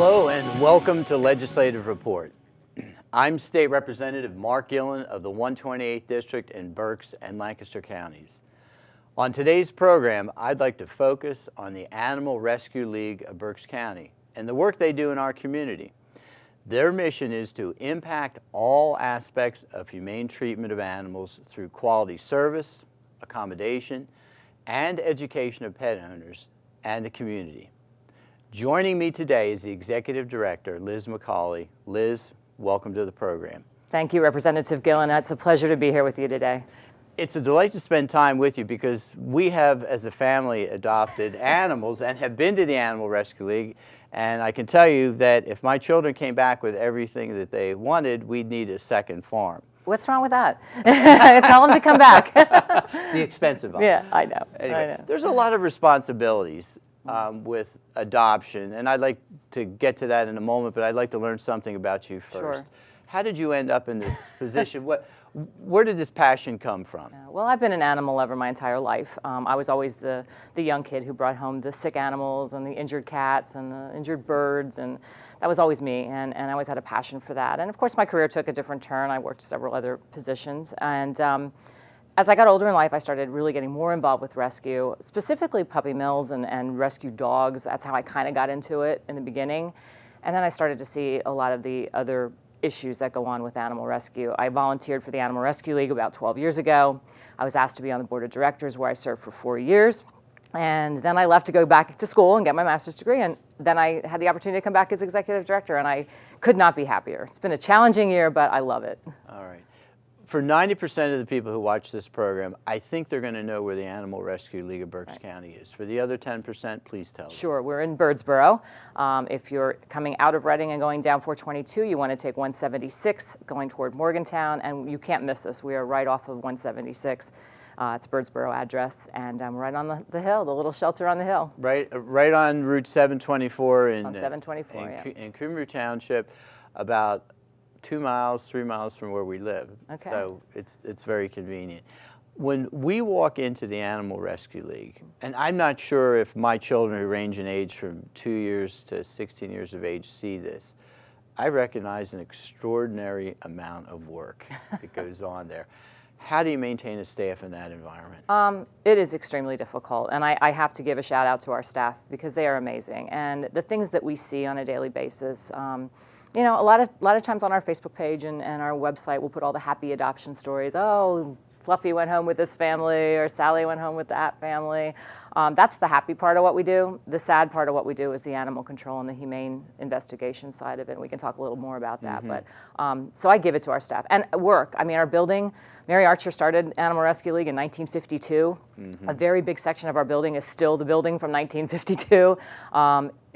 Hello and welcome to Legislative Report. I'm State Representative Mark Gillen of the 128th District in Berks and Lancaster counties. On today's program, I'd like to focus on the Animal Rescue League of Berks County and the work they do in our community. Their mission is to impact all aspects of humane treatment of animals through quality service, accommodation, and education of pet owners and the community. Joining me today is the Executive Director, Liz McCauley. Liz, welcome to the program. Thank you, Representative Gillen. It's a pleasure to be here with you today. It's a delight to spend time with you because we have, as a family, adopted animals and have been to the Animal Rescue League. And I can tell you that if my children came back with everything that they wanted, we'd need a second farm. What's wrong with that? Tell them to come back. The expensive one. Yeah, I know. Anyway, I know. There's a lot of responsibilities with adoption, and I'd like to get to that in a moment, but I'd like to learn something about you first. Sure. How did you end up in this position? Where did this passion come from? Well, I've been an animal lover my entire life. I was always the young kid who brought home the sick animals and the injured cats and the injured birds, and that was always me, and I always had a passion for that. And of course, my career took a different turn. I worked several other positions, and as I got older in life, I started really getting more involved with rescue, specifically puppy mills and rescue dogs. That's how I kind of got into it in the beginning. And then I started to see a lot of the other issues that go on with animal rescue. I volunteered for the Animal Rescue League about 12 years ago. I was asked to be on the board of directors where I served for 4 years. And then I left to go back to school and get my master's degree. And then I had the opportunity to come back as executive director, and I could not be happier. It's been a challenging year, but I love it. All right. For 90% of the people who watch this program, I think they're going to know where the Animal Rescue League of Berks County is. For the other 10%, please tell them. Sure, we're in Birdsboro. If you're coming out of Reading and going down 422, you want to take 176 going toward Morgantown, and you can't miss us. We are right off of 176. It's Birdsboro address, and right on the hill, the little shelter on the hill. Right on Route 724 in 724, in Cumru Township, about 2 miles, 3 miles from where we live. Okay. So it's very convenient. When we walk into the Animal Rescue League, and I'm not sure if my children who range in age from 2 years to 16 years of age see this, I recognize an extraordinary amount of work that goes on there. How do you maintain a staff in that environment? It is extremely difficult, and I have to give a shout out to our staff because they are amazing. And the things that we see on a daily basis, you know, a lot of times on our Facebook page and our website, we'll put all the happy adoption stories. Oh, Fluffy went home with this family, or Sally went home with that family. That's the happy part of what we do. The sad part of what we do is the animal control and the humane investigation side of it. We can talk a little more about that. But so I give it to our staff. And work, I mean, our building, Mary Archer started Animal Rescue League in 1952. A very big section of our building is still the building from 1952.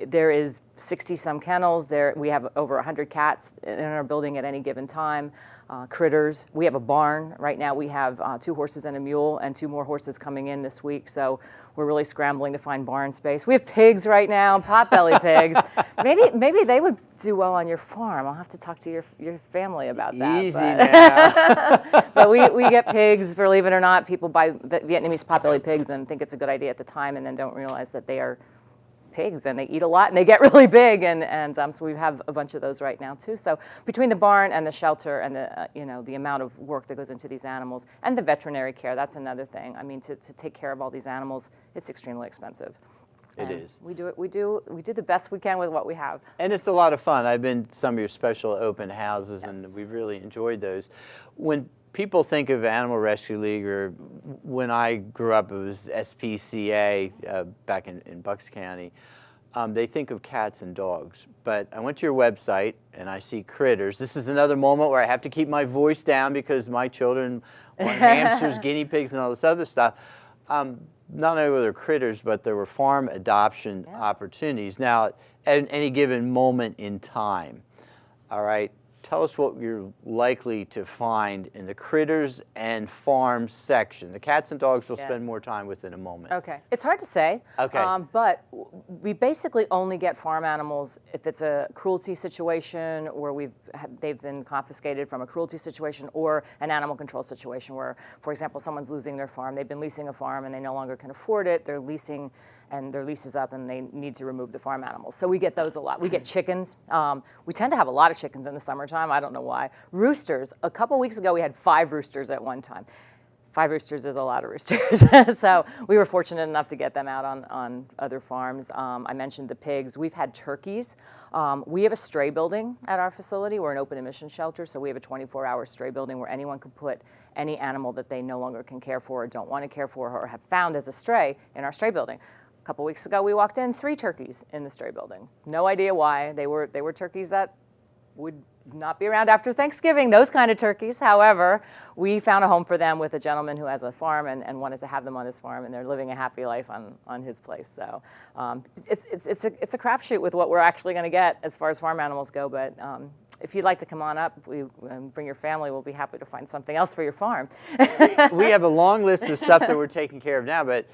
There is 60-some kennels. We have over 100 cats in our building at any given time. Critters. We have a barn. Right now we have 2 horses and a mule and 2 more horses coming in this week. So we're really scrambling to find barn space. We have pigs right now, potbelly pigs. Maybe they would do well on your farm. I'll have to talk to your family about that. Easy now. But we get pigs, believe it or not. People buy Vietnamese potbelly pigs and think it's a good idea at the time and then don't realize that they are pigs and they eat a lot and they get really big, and so we have a bunch of those right now too. So between the barn and the shelter and the the amount of work that goes into these animals and the veterinary care, that's another thing. I mean, to take care of all these animals, it's extremely expensive. It is. We do the best we can with what we have. And it's a lot of fun. I've been to some of your special open houses, Yes. and we've really enjoyed those. When people think of Animal Rescue League, or when I grew up, it was SPCA back in Bucks County, they think of cats and dogs. But I went to your website, and I see critters. This is another moment where I have to keep my voice down because my children want hamsters, guinea pigs, and all this other stuff. Not only were there critters, but there were farm adoption opportunities. Now, at any given moment in time, all right, tell us what you're likely to find in the critters and farm section. The cats and dogs we'll spend more time with in a moment. Okay. It's hard to say. Okay. But we basically only get farm animals if it's a cruelty situation or they've been confiscated from a cruelty situation or an animal control situation where, for example, someone's losing their farm. They've been leasing a farm and they no longer can afford it. They're leasing and their lease is up and they need to remove the farm animals. So we get those a lot. We get chickens. We tend to have a lot of chickens in the summertime. I don't know why. Roosters. A couple weeks ago, we had 5 roosters at one time. 5 roosters is a lot of roosters. So we were fortunate enough to get them out on other farms. I mentioned the pigs. We've had turkeys. We have a stray building at our facility. We're an open admission shelter, so we have a 24-hour stray building where anyone can put any animal that they no longer can care for or don't want to care for or have found as a stray in our stray building. A couple weeks ago, we walked in 3 turkeys in the stray building. No idea why. They were turkeys that would not be around after Thanksgiving, those kind of turkeys. However, we found a home for them with a gentleman who has a farm and wanted to have them on his farm, and they're living a happy life on his place. So it's a crapshoot with what we're actually going to get as far as farm animals go. But if you'd like to come on up, bring your family, we'll be happy to find something else for your farm. We have a long list of stuff that we're taking care of now, but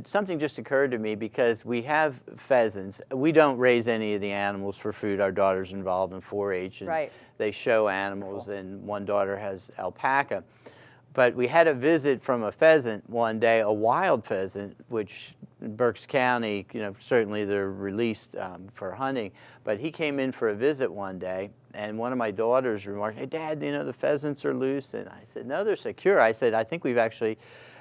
something just occurred to me because we have pheasants. We don't raise any of the animals for food. Our daughter's involved in 4-H, and Right. they show animals, and one daughter has alpaca. But we had a visit from a pheasant one day, a wild pheasant, which in Berks County, certainly they're released for hunting. But he came in for a visit one day, and one of my daughters remarked, "Hey, Dad, the pheasants are loose." And I said, "No, they're secure." I said, "I think we've actually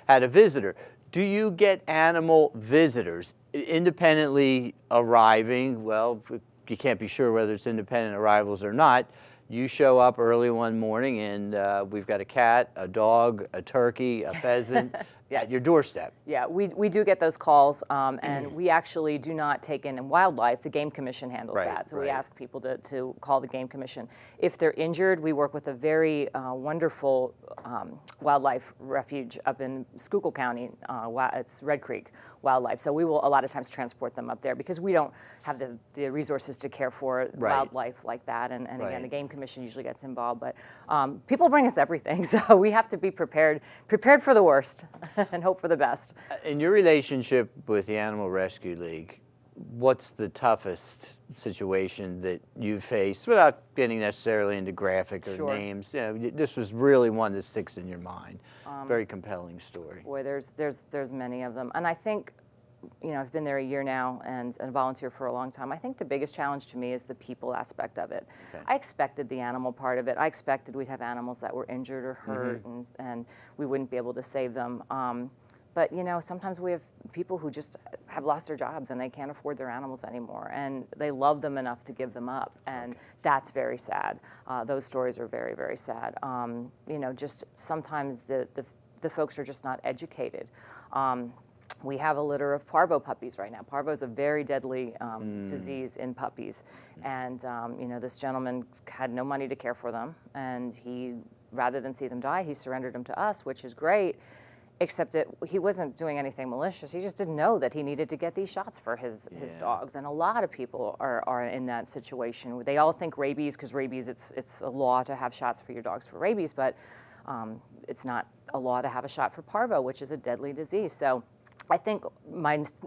had a visitor." Do you get animal visitors independently arriving? Well, you can't be sure whether it's independent arrivals or not. You show up early one morning and we've got a cat, a dog, a turkey, a pheasant at your doorstep. Yeah, we do get those calls, and we actually do not take in wildlife. The Game Commission handles that, so we ask people to call the Game Commission. If they're injured, we work with a very wonderful wildlife refuge up in Schuylkill County. It's Red Creek Wildlife, so we will a lot of times transport them up there because we don't have the resources to care for wildlife like that, and again, the Game Commission usually gets involved, but people bring us everything, so we have to be prepared for the worst and hope for the best. In your relationship with the Animal Rescue League, what's the toughest situation that you've faced, without getting necessarily into graphic or names? This was really one that sticks in your mind. Very compelling story. Boy, there's many of them, and I think, I've been there a year now and volunteer for a long time. I think the biggest challenge to me is the people aspect of it. Okay. I expected the animal part of it. I expected we'd have animals that were injured or hurt, and we wouldn't be able to save them. But sometimes we have people who just have lost their jobs and they can't afford their animals anymore, and they love them enough to give them up, and that's very sad. Those stories are very, very sad. Just sometimes the folks are just not educated. We have a litter of parvo puppies right now. Parvo is a very deadly disease in puppies, and this gentleman had no money to care for them, and rather than see them die, he surrendered them to us, which is great. Except that he wasn't doing anything malicious. He just didn't know that he needed to get these shots for his dogs. And a lot of people are in that situation. They all think rabies, because rabies, it's a law to have shots for your dogs for rabies, but it's not a law to have a shot for parvo, which is a deadly disease. So I think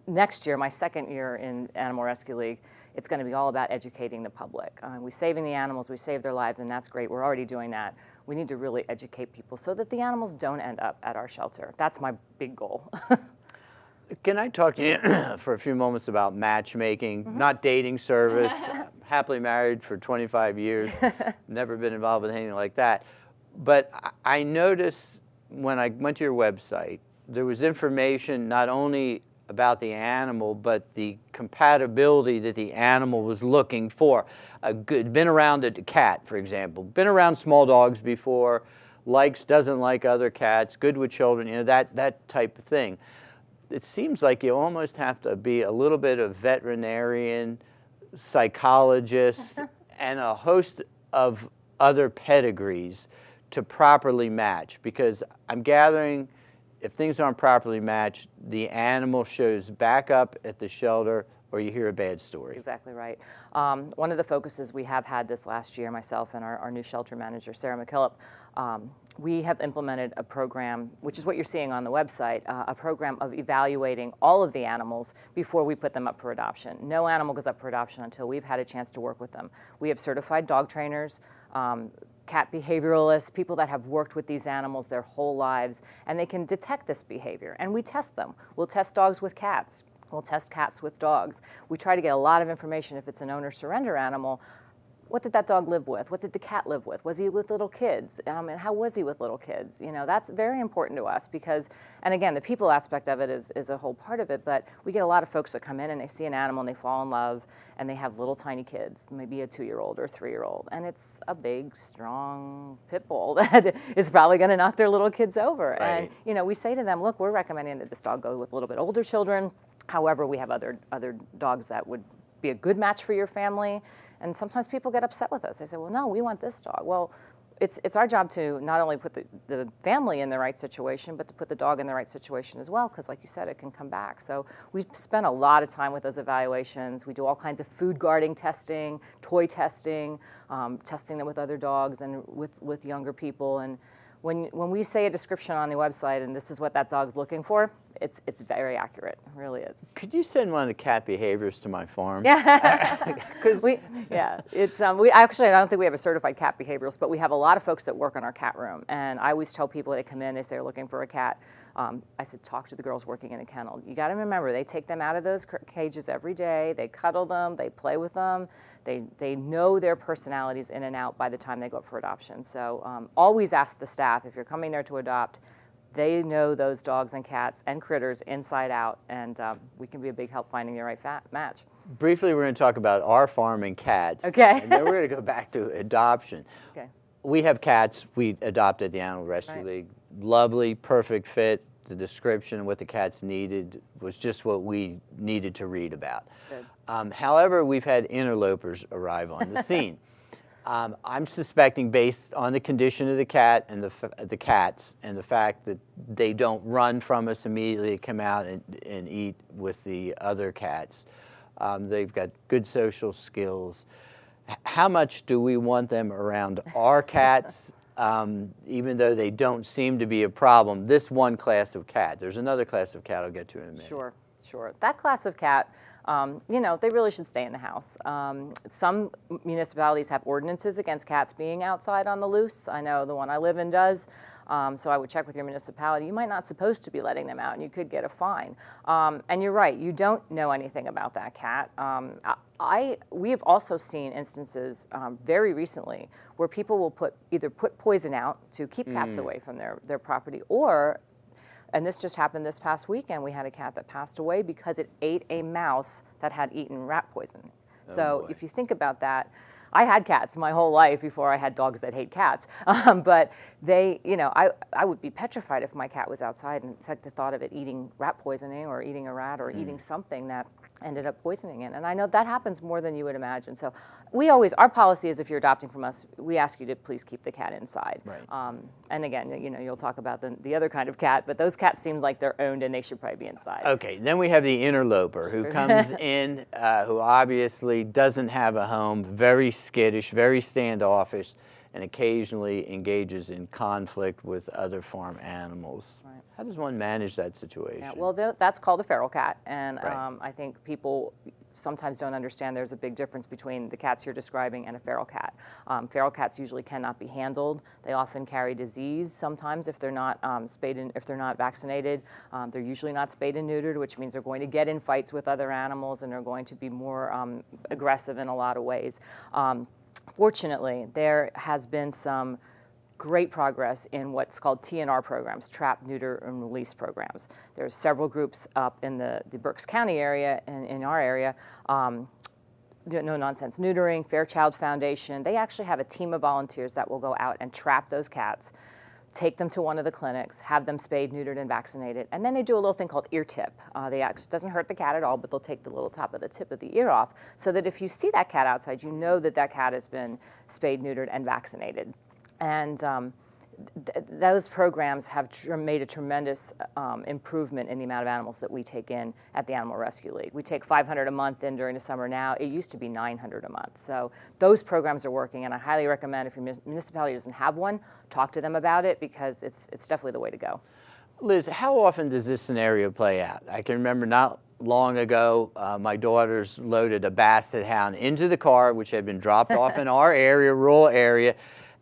next year, my second year in Animal Rescue League, it's going to be all about educating the public. We're saving the animals, we save their lives, and that's great. We're already doing that. We need to really educate people so that the animals don't end up at our shelter. That's my big goal. Can I talk to you for a few moments about matchmaking, not dating service? Happily married for 25 years, never been involved with anything like that. But I noticed when I went to your website, there was information not only about the animal, but the compatibility that the animal was looking for. Been around a cat, for example, been around small dogs before, doesn't like other cats, good with children, that type of thing. It seems like you almost have to be a little bit of veterinarian, psychologist, and a host of other pedigrees to properly match, because I'm gathering if things aren't properly matched, the animal shows back up at the shelter or you hear a bad story. That's exactly right. One of the focuses we have had this last year, myself and our new shelter manager, Sarah McCauley, we have implemented a program, which is what you're seeing on the website, a program of evaluating all of the animals before we put them up for adoption. No animal goes up for adoption until we've had a chance to work with them. We have certified dog trainers, cat behavioralists, people that have worked with these animals their whole lives, and they can detect this behavior, and we test them. We'll test dogs with cats. We'll test cats with dogs. We try to get a lot of information if it's an owner surrender animal. What did that dog live with? What did the cat live with? Was he with little kids? And how was he with little kids? You know, that's very important to us because, and again, the people aspect of it is a whole part of it, but we get a lot of folks that come in and they see an animal and they fall in love and they have little tiny kids, maybe a 2-year-old or a 3-year-old, and it's a big, strong pit bull that is probably gonna knock their little kids over. Right. And, you know, we say to them, look, we're recommending that this dog go with a little bit older children. However, we have other dogs that would be a good match for your family. And sometimes people get upset with us. They say, well, no, we want this dog. Well, it's our job to not only put the family in the right situation, but to put the dog in the right situation as well, because like you said, it can come back. So we spend a lot of time with those evaluations. We do all kinds of food guarding testing, toy testing, testing them with other dogs and with younger people. And when we say a description on the website and this is what that dog's looking for, it's very accurate. It really is. Could you send one of the cat behaviors to my farm? Yeah. We actually, I don't think we have a certified cat behavioralist, but we have a lot of folks that work on our cat room. And I always tell people, they come in, they say they're looking for a cat. I said, talk to the girls working in a kennel. You got to remember, they take them out of those cages every day. They cuddle them, they play with them. They know their personalities in and out by the time they go up for adoption. So always ask the staff, if you're coming there to adopt, they know those dogs and cats and critters inside out, and we can be a big help finding the right match. Briefly, we're going to talk about our farm and cats. Okay. And then we're going to go back to adoption. Okay. We have cats we adopted at the Animal Rescue League. Lovely, perfect fit. The description of what the cats needed was just what we needed to read about. Good. However, we've had interlopers arrive on the scene. I'm suspecting, based on the condition of the cat and the cats and the fact that they don't run from us immediately, come out and eat with the other cats. They've got good social skills. How much do we want them around our cats, even though they don't seem to be a problem? This one class of cat. There's another class of cat I'll get to in a minute. Sure, sure. That class of cat, you know, they really should stay in the house. Some municipalities have ordinances against cats being outside on the loose. I know the one I live in does. So I would check with your municipality. You might not supposed to be letting them out, and you could get a fine. And you're right, you don't know anything about that cat. We have also seen instances very recently where people will either put poison out to keep cats away from their property, or, and this just happened this past weekend, we had a cat that passed away because it ate a mouse that had eaten rat poison. Oh, so boy. if you think about that, I had cats my whole life before I had dogs that hate cats. But they, you know, I would be petrified if my cat was outside and took the thought of it eating rat poisoning or eating a rat or eating something that ended up poisoning it. And I know that happens more than you would imagine. So our policy is, if you're adopting from us, we ask you to please keep the cat inside. Right. And again, you know, you'll talk about the other kind of cat, but those cats seem like they're owned and they should probably be inside. Okay, then we have the interloper who comes in, who obviously doesn't have a home, very skittish, very standoffish, and occasionally engages in conflict with other farm animals. Right. How does one manage that situation? Yeah, well, that's called a feral cat, and Right. I think people sometimes don't understand there's a big difference between the cats you're describing and a feral cat. Feral cats usually cannot be handled. They often carry disease sometimes if they're not if they're not vaccinated. They're usually not spayed and neutered, which means they're going to get in fights with other animals and they're going to be more aggressive in a lot of ways. Fortunately, there has been some great progress in what's called TNR programs, trap, neuter, and release programs. There's several groups up in the Berks County area, in our area, No Nonsense Neutering, Fairchild Foundation. They actually have a team of volunteers that will go out and trap those cats, take them to one of the clinics, have them spayed, neutered, and vaccinated, and then they do a little thing called ear tip. It doesn't hurt the cat at all, but they'll take the little top of the tip of the ear off, so that if you see that cat outside, you know that that cat has been spayed, neutered, and vaccinated. And those programs have made a tremendous improvement in the amount of animals that we take in at the Animal Rescue League. We take 500 a month in during the summer now. It used to be 900 a month. So those programs are working, and I highly recommend, if your municipality doesn't have one, talk to them about it, because it's definitely the way to go. Liz, how often does this scenario play out? I can remember not long ago, my daughters loaded a basset hound into the car, which had been dropped off in our area, rural area,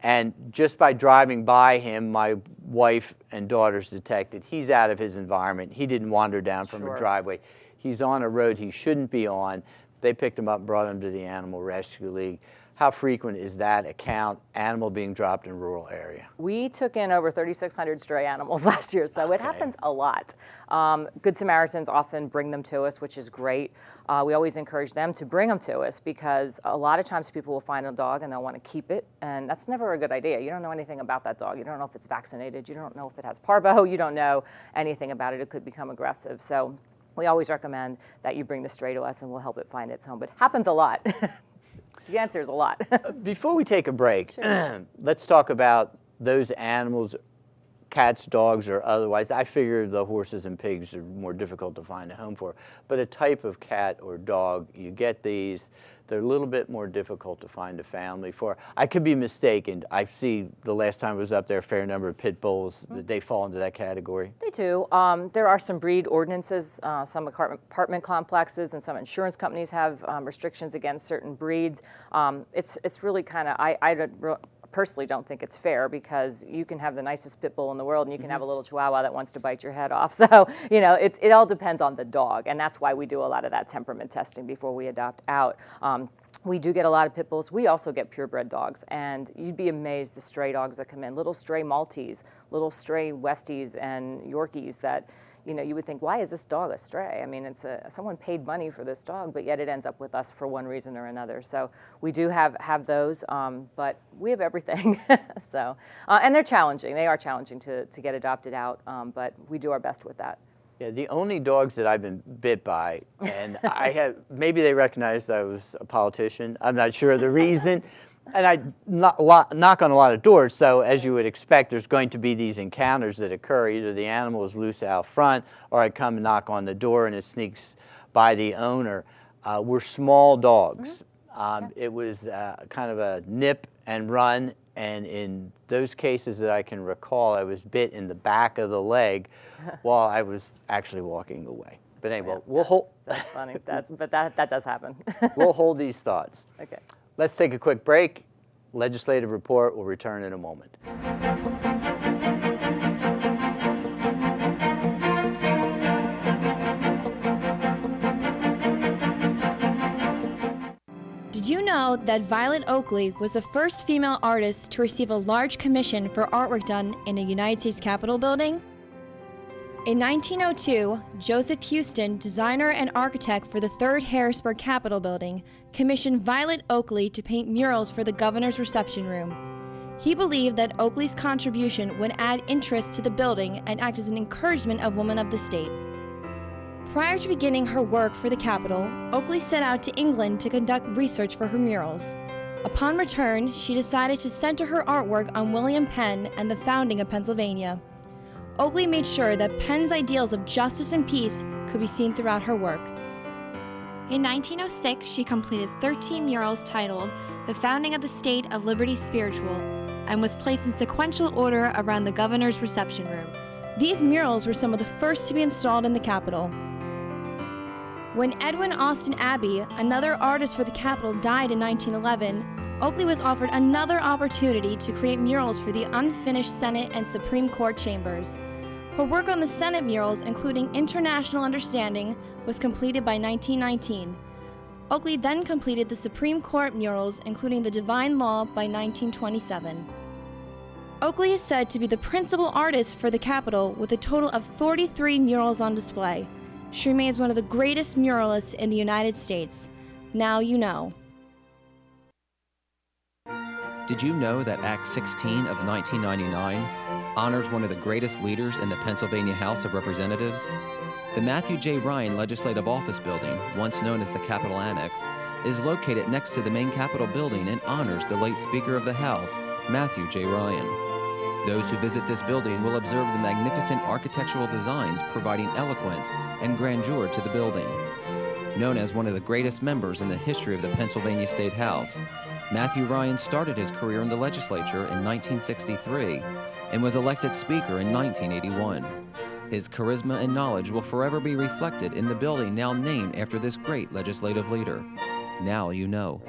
and just by driving by him, my wife and daughters detected he's out of his environment. He didn't wander down from a driveway. he's on a road he shouldn't be on. They picked him up and brought him to the Animal Rescue League. How frequent is that account, animal being dropped in rural area? We took in over 3,600 stray animals last year, so it happens a lot. Good Samaritans often bring them to us, which is great. We always encourage them to bring them to us because a lot of times people will find a dog and they'll want to keep it, and that's never a good idea. You don't know anything about that dog. You don't know if it's vaccinated. You don't know if it has parvo. You don't know anything about it. It could become aggressive. So we always recommend that you bring the stray to us and we'll help it find its home, but it happens a lot. The answer is a lot. Before we take a break, Sure. let's talk about those animals, cats, dogs, or otherwise. I figure the horses and pigs are more difficult to find a home for. But a type of cat or dog, you get these, they're a little bit more difficult to find a family for. I could be mistaken. I see the last time I was up there, a fair number of pit bulls, they fall into that category. They do. There are some breed ordinances. Some apartment complexes and some insurance companies have restrictions against certain breeds. It's really kind of, I personally don't think it's fair because you can have the nicest pit bull in the world and you can have a little chihuahua that wants to bite your head off. So, you know, it all depends on the dog, and that's why we do a lot of that temperament testing before we adopt out. We do get a lot of pit bulls. We also get purebred dogs, and you'd be amazed the stray dogs that come in, little stray Maltese, little stray Westies and Yorkies that, you know, you would think, why is this dog a stray? I mean, it's someone paid money for this dog, but yet it ends up with us for one reason or another. So we do have those, but we have everything. So, and they're challenging. They are challenging to get adopted out, but we do our best with that. Yeah, the only dogs that I've been bit by, and maybe they recognized I was a politician. I'm not sure of the reason. And I knock on a lot of doors, so as you would expect, there's going to be these encounters that occur. Either the animal is loose out front, or I come and knock on the door and it sneaks by the owner. We're small dogs. It was kind of a nip and run, and in those cases that I can recall, I was bit in the back of the leg while I was actually walking away. But anyway, Yeah, we'll hold. That's funny. But that does happen. We'll hold these thoughts. Okay. Let's take a quick break. Legislative report will return in a moment. Did you know that Violet Oakley was the first female artist to receive a large commission for artwork done in a United States Capitol building? In 1902, Joseph Houston, designer and architect for the 3rd Harrisburg Capitol building, commissioned Violet Oakley to paint murals for the governor's reception room. He believed that Oakley's contribution would add interest to the building and act as an encouragement of women of the state. Prior to beginning her work for the Capitol, Oakley set out to England to conduct research for her murals. Upon return, she decided to center her artwork on William Penn and the founding of Pennsylvania. Oakley made sure that Penn's ideals of justice and peace could be seen throughout her work. In 1906, she completed 13 murals titled The Founding of the State of Liberty Spiritual and was placed in sequential order around the governor's reception room. These murals were some of the first to be installed in the Capitol. When Edwin Austin Abbey, another artist for the Capitol, died in 1911, Oakley was offered another opportunity to create murals for the unfinished Senate and Supreme Court chambers. Her work on the Senate murals, including International Understanding, was completed by 1919. Oakley then completed the Supreme Court murals, including the Divine Law, by 1927. Oakley is said to be the principal artist for the Capitol with a total of 43 murals on display. She remains one of the greatest muralists in the United States. Now you know. Did you know that Act 16 of 1999 honors one of the greatest leaders in the Pennsylvania House of Representatives? The Matthew J. Ryan Legislative Office Building, once known as the Capitol Annex, is located next to the main Capitol building and honors the late Speaker of the House, Matthew J. Ryan. Those who visit this building will observe the magnificent architectural designs providing eloquence and grandeur to the building. Known as one of the greatest members in the history of the Pennsylvania State House, Matthew Ryan started his career in the legislature in 1963 and was elected Speaker in 1981. His charisma and knowledge will forever be reflected in the building now named after this great legislative leader. Now you know.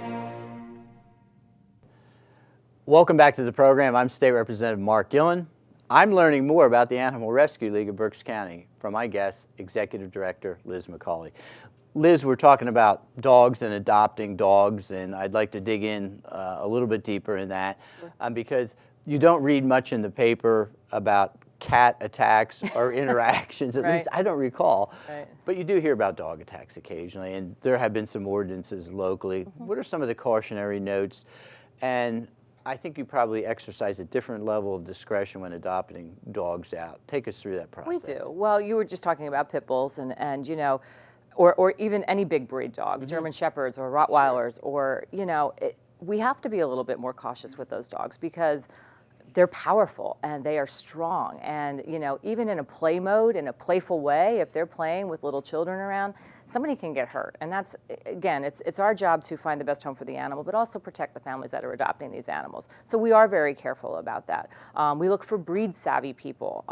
Welcome back to the program. I'm State Representative Mark Gillen. I'm learning more about the Animal Rescue League of Berks County from my guest, Executive Director Liz McCauley. Liz, we're talking about dogs and adopting dogs, and I'd like to dig in a little bit deeper in that because you don't read much in the paper about cat attacks or interactions, at Right. least I don't recall. Right. But you do hear about dog attacks occasionally, and there have been some ordinances locally. What are some of the cautionary notes? And I think you probably exercise a different level of discretion when adopting dogs out. Take us through that process. We do. Well, you were just talking about pit bulls and you know, or even any big breed dog, German Shepherds or Rottweilers, or, you know, we have to be a little bit more cautious with those dogs because they're powerful and they are strong. And, you know, even in a play mode, in a playful way, if they're playing with little children around, somebody can get hurt. And that's, again, it's our job to find the best home for the animal, but also protect the families that are adopting these animals. So we are very careful about that. We look for breed savvy people.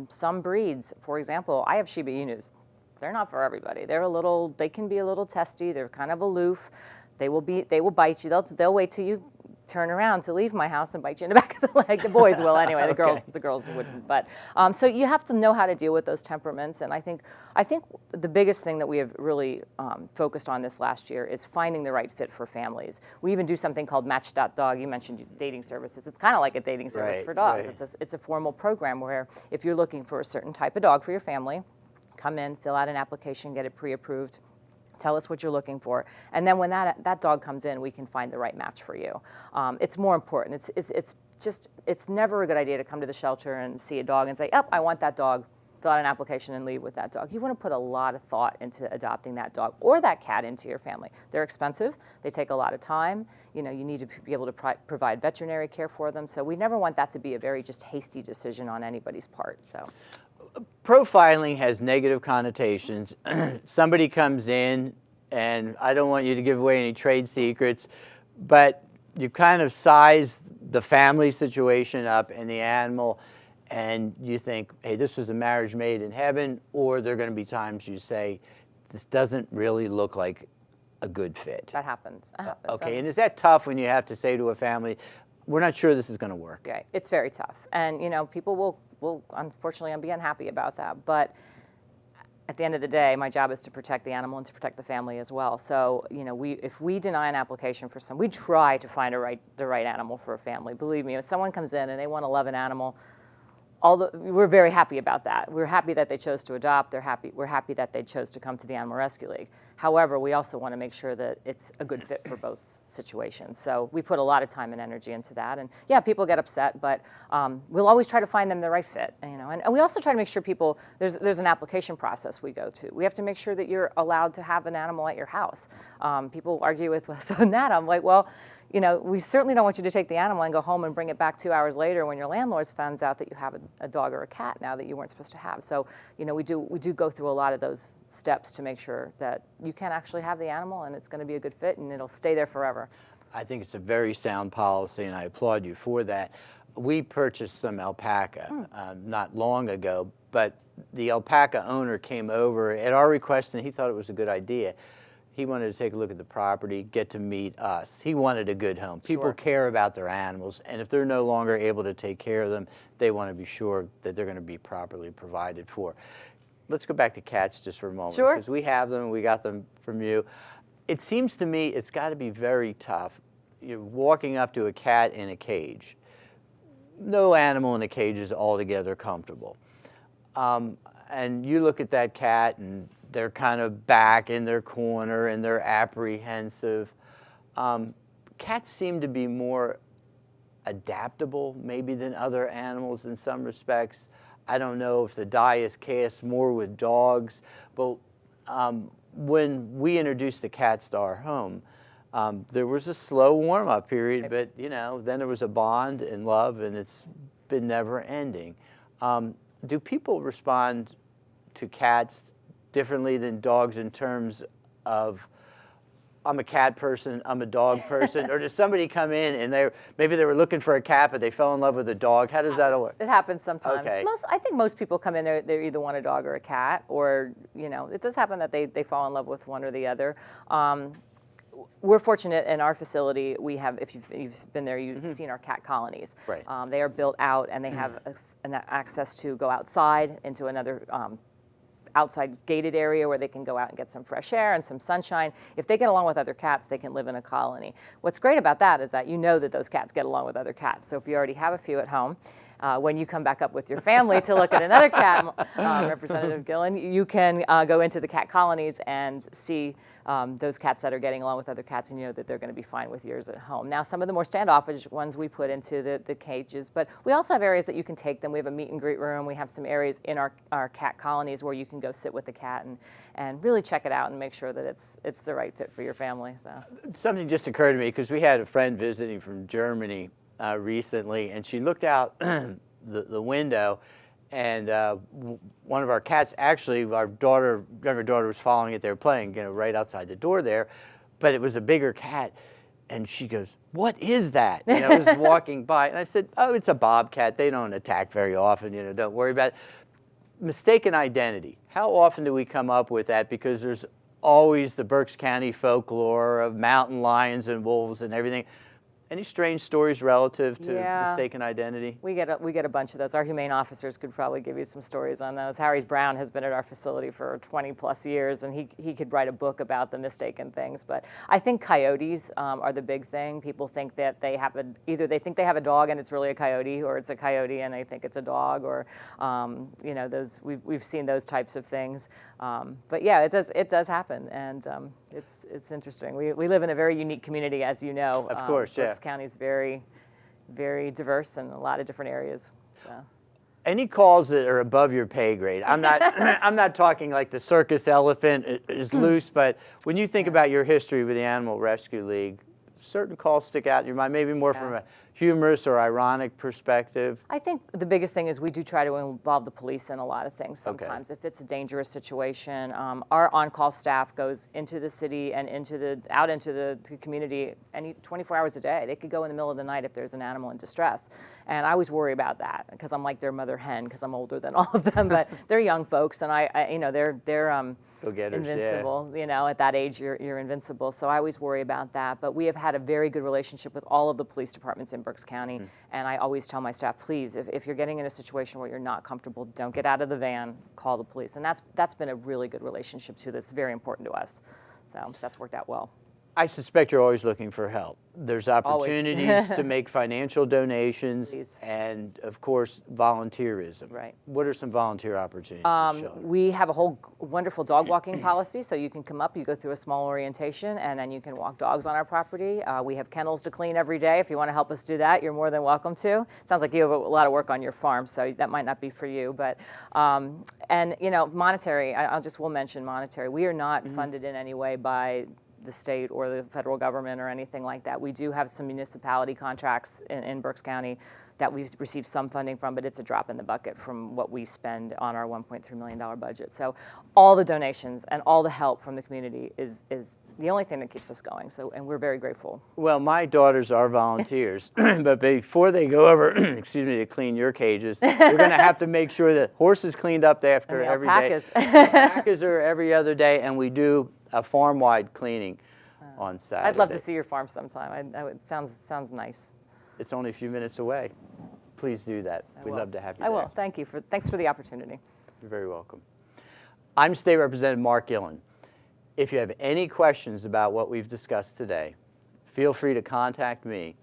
Some breeds, for example, I have Shiba Inus. They're not for everybody. They can be a little testy. They're kind of aloof. They will bite you. They'll wait till you turn around to leave my house and bite you in the back of the leg. The boys will anyway. The girls wouldn't. But so you have to know how to deal with those temperaments. And I think the biggest thing that we have really focused on this last year is finding the right fit for families. We even do something called Match.dog. You mentioned dating services. It's kind of like a dating service for dogs. Right. It's a formal program where if you're looking for a certain type of dog for your family, come in, fill out an application, get it pre-approved. Tell us what you're looking for, and then when that dog comes in, we can find the right match for you. It's more important. It's never a good idea to come to the shelter and see a dog and say, "Oh, I want that dog." Fill out an application and leave with that dog. You want to put a lot of thought into adopting that dog or that cat into your family. They're expensive. They take a lot of time. You know, you need to be able to provide veterinary care for them. So we never want that to be a very just hasty decision on anybody's part. So. Profiling has negative connotations. Somebody comes in, and I don't want you to give away any trade secrets, but you kind of size the family situation up and the animal, and you think, hey, this was a marriage made in heaven, or there are going to be times you say, this doesn't really look like a good fit. That happens. Okay, and is that tough when you have to say to a family, we're not sure this is going to work? Okay, it's very tough. And, you know, people will unfortunately be unhappy about that. But at the end of the day, my job is to protect the animal and to protect the family as well. So, you know, if we deny an application for we try to find the right animal for a family. Believe me, if someone comes in and they want to love an animal, we're very happy about that. We're happy that they chose to adopt. We're happy that they chose to come to the Animal Rescue League. However, we also want to make sure that it's a good fit for both situations. So we put a lot of time and energy into that. And yeah, people get upset, but we'll always try to find them the right fit. You know, and we also try to make sure there's an application process we go to. We have to make sure that you're allowed to have an animal at your house. People argue with us on that. I'm like, well, you know, we certainly don't want you to take the animal and go home and bring it back 2 hours later when your landlord finds out that you have a dog or a cat now that you weren't supposed to have. So, you know, we do go through a lot of those steps to make sure that you can actually have the animal and it's going to be a good fit and it'll stay there forever. I think it's a very sound policy, and I applaud you for that. We purchased some alpaca not long ago, but the alpaca owner came over at our request, and he thought it was a good idea. He wanted to take a look at the property, get to meet us. He wanted a good home. People care about their animals, and if they're no longer able to take care of them, they want to be sure that they're going to be properly provided for. Let's go back to cats just for a moment. Sure. Because we have them, we got them from you. It seems to me it's got to be very tough. You're walking up to a cat in a cage. No animal in a cage is altogether comfortable. And you look at that cat and they're kind of back in their corner and they're apprehensive. Cats seem to be more adaptable maybe than other animals in some respects. I don't know if the die is cast more with dogs, but when we introduced the cats to our home, there was a slow warm-up period, but you know, then there was a bond and love, and it's been never-ending. Do people respond to cats differently than dogs in terms of, I'm a cat person, I'm a dog person, or does somebody come in and maybe they were looking for a cat, but they fell in love with a dog? How does that work? It happens sometimes. Okay. I think most people come in, they either want a dog or a cat, or, you know, it does happen that they fall in love with one or the other. we're fortunate in our facility. We have, if you've been there, you've seen our cat colonies. Right. They are built out, and they have an access to go outside into another outside gated area where they can go out and get some fresh air and some sunshine. If they get along with other cats, they can live in a colony. What's great about that is that you know that those cats get along with other cats. So if you already have a few at home, when you come back up with your family to look at another cat, Representative Gillen, you can go into the cat colonies and see those cats that are getting along with other cats, and you know that they're going to be fine with yours at home. Now, some of the more standoffish ones we put into the cages, but we also have areas that you can take them. We have a meet and greet room. We have some areas in our cat colonies where you can go sit with the cat and really check it out and make sure that it's the right fit for your family. So Something just occurred to me, because we had a friend visiting from Germany recently, and she looked out the window, and one of our cats, actually, our younger daughter was following it. They were playing, right outside the door there, but it was a bigger cat, and she goes, "What is that?" I was walking by, and I said, "Oh, it's a bobcat. They don't attack very often. Don't worry about it." Mistaken identity. How often do we come up with that? Because there's always the Berks County folklore of mountain lions and wolves and everything. Any strange stories relative to mistaken identity? We get a bunch of those. Our humane officers could probably give you some stories on those. Harry Brown has been at our facility for 20 plus years, and he could write a book about the mistaken things. But I think coyotes are the big thing. People think that either they think they have a dog and it's really a coyote, or it's a coyote and they think it's a dog, or those we've seen those types of things. But yeah, it does happen, and it's interesting. We live in a very unique community, as you know. Of course, Berks County is very, very diverse in a lot of different areas. So. Any calls that are above your pay grade? I'm not I'm not talking like the circus elephant is loose, but when you think about your history with the Animal Rescue League, certain calls stick out in your mind, maybe more from a humorous or ironic perspective? I think the biggest thing is we do try to involve the police in a lot of things sometimes. If it's a dangerous situation, our on-call staff goes into the city and out into the community 24 hours a day. They could go in the middle of the night if there's an animal in distress. And I always worry about that, because I'm like their mother hen, because I'm older than all of them, but they're young folks, and they're Go-getters, invincible. At that age, you're invincible. So I always worry about that. But we have had a very good relationship with all of the police departments in Berks County, and I always tell my staff, please, if you're getting in a situation where you're not comfortable, don't get out of the van, call the police. And that's been a really good relationship too. That's very important to us. So that's worked out well. I suspect you're always looking for help. There's opportunities to make financial donations and, of course, volunteerism. Right. What are some volunteer opportunities? We have a whole wonderful dog walking policy, so you can come up, you go through a small orientation, and then you can walk dogs on our property. We have kennels to clean every day. If you want to help us do that, you're more than welcome to. Sounds like you have a lot of work on your farm, so that might not be for you. But monetary, we'll mention monetary. We are not funded in any way by the state or the federal government or anything like that. We do have some municipality contracts in Berks County that we've received some funding from, but it's a drop in the bucket from what we spend on our $1.3 million budget. So all the donations and all the help from the community is the only thing that keeps us going. And we're very grateful. Well, my daughters are volunteers, but before they go over, to clean your cages, they're going to have to make sure that horses cleaned up after every day. Alpacas are every other day, and we do a farm-wide cleaning on Saturday. I'd love to see your farm sometime. It sounds nice. It's only a few minutes away. Please do that. We'd love to have you there. I will. Thank you. Thanks for the opportunity. You're very welcome. I'm State Representative Mark Gillen. If you have any questions about what we've discussed today, feel free to contact me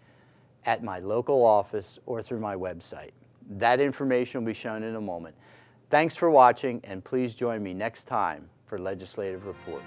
at my local office or through my website. That information will be shown in a moment. Thanks for watching, and please join me next time for Legislative Report.